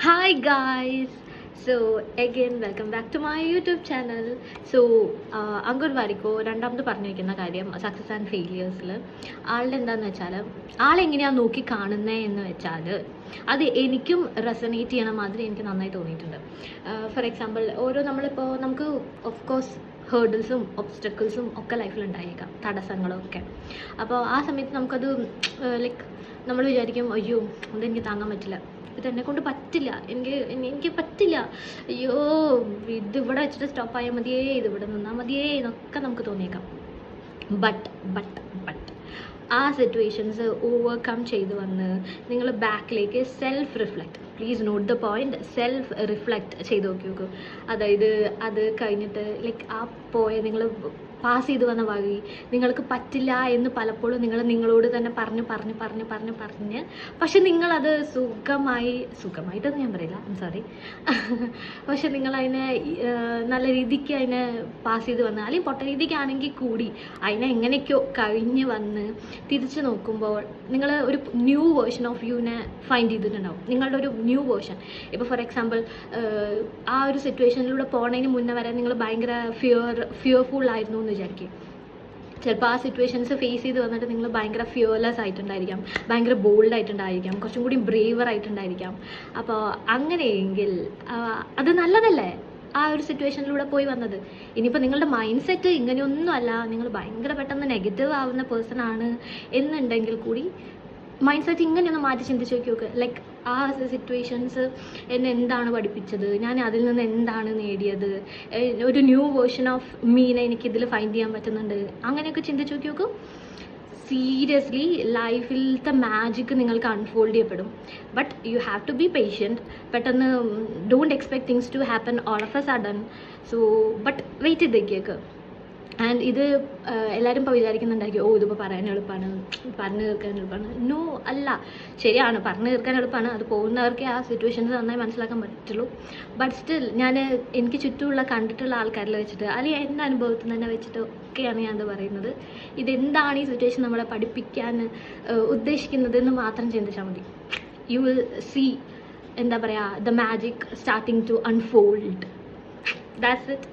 Hi guys! So again welcome back to my YouTube channel. So Ankur വാരിക്കോ രണ്ടാമത് പറഞ്ഞിരിക്കുന്ന കാര്യം success and ഫെയിലിയേഴ്സിൽ ആളുടെ എന്താണെന്ന് വെച്ചാൽ ആളെങ്ങനെയാണ് നോക്കി കാണുന്നത് എന്ന് വെച്ചാൽ അത് എനിക്കും റെസനേറ്റ് ചെയ്യണ മാതിരി എനിക്ക് നന്നായി തോന്നിയിട്ടുണ്ട്. ഫോർ എക്സാമ്പിൾ നമ്മളിപ്പോൾ നമുക്ക് ഓഫ് കോഴ്സ് ഹേർഡിൽസും ഒബ്സ്റ്റക്കിൾസും ഒക്കെ ലൈഫിൽ ഉണ്ടായേക്കാം, തടസ്സങ്ങളും ഒക്കെ. അപ്പോൾ ആ സമയത്ത് നമുക്കത് ലൈക്ക് നമ്മൾ വിചാരിക്കും, അയ്യോ അതെനിക്ക് താങ്ങാൻ പറ്റില്ല, ഇതെന്നെ കൊണ്ട് പറ്റില്ല, എനിക്ക് പറ്റില്ല, അയ്യോ ഇതിവിടെ വെച്ചിട്ട് സ്റ്റോപ്പ് ആയാൽ മതിയേ, ഇതിവിടെ നിന്നാൽ മതിയേ എന്നൊക്കെ നമുക്ക് തോന്നിയേക്കാം. ബട്ട് ആ സിറ്റുവേഷൻസ് ഓവർകം ചെയ്ത് വന്ന് നിങ്ങൾ ബാക്കിലേക്ക് self reflect, please note the point, self reflect ചെയ്ത് നോക്കൂ. അതായത് അത് കഴിഞ്ഞിട്ട് ലൈക്ക് ആ നിങ്ങൾ പാസ് ചെയ്ത് വന്ന വഴി നിങ്ങൾക്ക് പറ്റില്ല എന്ന് പലപ്പോഴും നിങ്ങളോട് തന്നെ പറഞ്ഞ് പക്ഷെ നിങ്ങളത് സുഖമായിട്ടൊന്നും ഞാൻ പറയില്ല, സോറി, പക്ഷെ നിങ്ങളതിനെ നല്ല രീതിക്ക് അതിനെ പാസ് ചെയ്ത് വന്ന്, അല്ലെങ്കിൽ പൊട്ട രീതിക്കാണെങ്കിൽ കൂടി അതിനെ എങ്ങനെയൊക്കെയോ കഴിഞ്ഞ് വന്ന് തിരിച്ച് നോക്കുമ്പോൾ നിങ്ങൾ ഒരു ന്യൂ വേർഷൻ ഓഫ് യുവിനെ ഫൈൻഡ് ചെയ്തിട്ടുണ്ടാവും. നിങ്ങളുടെ ഒരു ന്യൂ വേർഷൻ. ഇപ്പോൾ ഫോർ എക്സാമ്പിൾ ആ ഒരു സിറ്റുവേഷനിലൂടെ പോണതിന് മുന്നേ വരെ നിങ്ങൾ ഭയങ്കര ഫിയർഫുൾ ആയിരുന്നു എന്ന് വിചാരിക്കും. ചിലപ്പോൾ ആ സിറ്റുവേഷൻസ് ഫേസ് ചെയ്ത് വന്നിട്ട് നിങ്ങൾ ഭയങ്കര ഫിയർലെസ് ആയിട്ടുണ്ടായിരിക്കാം, ഭയങ്കര ബോൾഡ് ആയിട്ടുണ്ടായിരിക്കാം, കുറച്ചും കൂടി ബ്രേവർ ആയിട്ടുണ്ടായിരിക്കാം. അപ്പോൾ അങ്ങനെയെങ്കിൽ അത് നല്ലതല്ലേ ആ ഒരു സിറ്റുവേഷനിലൂടെ പോയി വന്നത്. ഇനിയിപ്പോൾ നിങ്ങളുടെ മൈൻഡ് സെറ്റ് ഇങ്ങനെയൊന്നും അല്ല, നിങ്ങൾ ഭയങ്കര പെട്ടെന്ന് നെഗറ്റീവ് ആവുന്ന പേഴ്സൺ ആണ് എന്നുണ്ടെങ്കിൽ കൂടി മൈൻഡ് സെറ്റ് ഇങ്ങനെയൊന്ന് മാറ്റി ചിന്തിച്ച് നോക്കി. ലൈക്ക് ആ സിറ്റുവേഷൻസ് എന്നെ എന്താണ് പഠിപ്പിച്ചത്, ഞാൻ അതിൽ നിന്ന് എന്താണ് നേടിയത്, ഒരു ന്യൂ വേർഷൻ ഓഫ് മീനെ എനിക്കിതിൽ ഫൈൻഡ് ചെയ്യാൻ പറ്റുന്നുണ്ട്, അങ്ങനെയൊക്കെ ചിന്തിച്ച് നോക്കി. സീരിയസ്ലി ലൈഫിലത്തെ മാജിക് നിങ്ങൾക്ക് അൺഫോൾഡ് ചെയ്യപ്പെടും. But you have to be patient. പെട്ടെന്ന് don't expect things to happen all of a sudden. So but wait ചെയ്തേക്ക്. ആൻഡ് ഇത് എല്ലാവരും ഇപ്പോൾ വിചാരിക്കുന്നുണ്ടായിരിക്കും, ഇതിപ്പോൾ പറയാൻ എളുപ്പമാണ്, പറഞ്ഞു തീർക്കാൻ എളുപ്പമാണ്. നോ, അല്ല. ശരിയാണ്, പറഞ്ഞു തീർക്കാൻ എളുപ്പമാണ്, അത് പോകുന്നവർക്കേ ആ സിറ്റുവേഷൻസ് നന്നായി മനസ്സിലാക്കാൻ പറ്റുള്ളൂ. ബട്ട് സ്റ്റിൽ എനിക്ക് ചുറ്റുമുള്ള കണ്ടിട്ടുള്ള ആൾക്കാരിൽ വെച്ചിട്ട്, അല്ലെങ്കിൽ എൻ്റെ അനുഭവത്തിൽ തന്നെ വെച്ചിട്ട് ഒക്കെയാണ് ഞാനത് പറയുന്നത്. ഇതെന്താണ് ഈ സിറ്റുവേഷൻ നമ്മളെ പഠിപ്പിക്കാൻ ഉദ്ദേശിക്കുന്നതെന്ന് മാത്രം ചിന്തിച്ചാൽ മതി. യു വിൽ സീ, എന്താ പറയുക, the magic starting to unfold. That's it.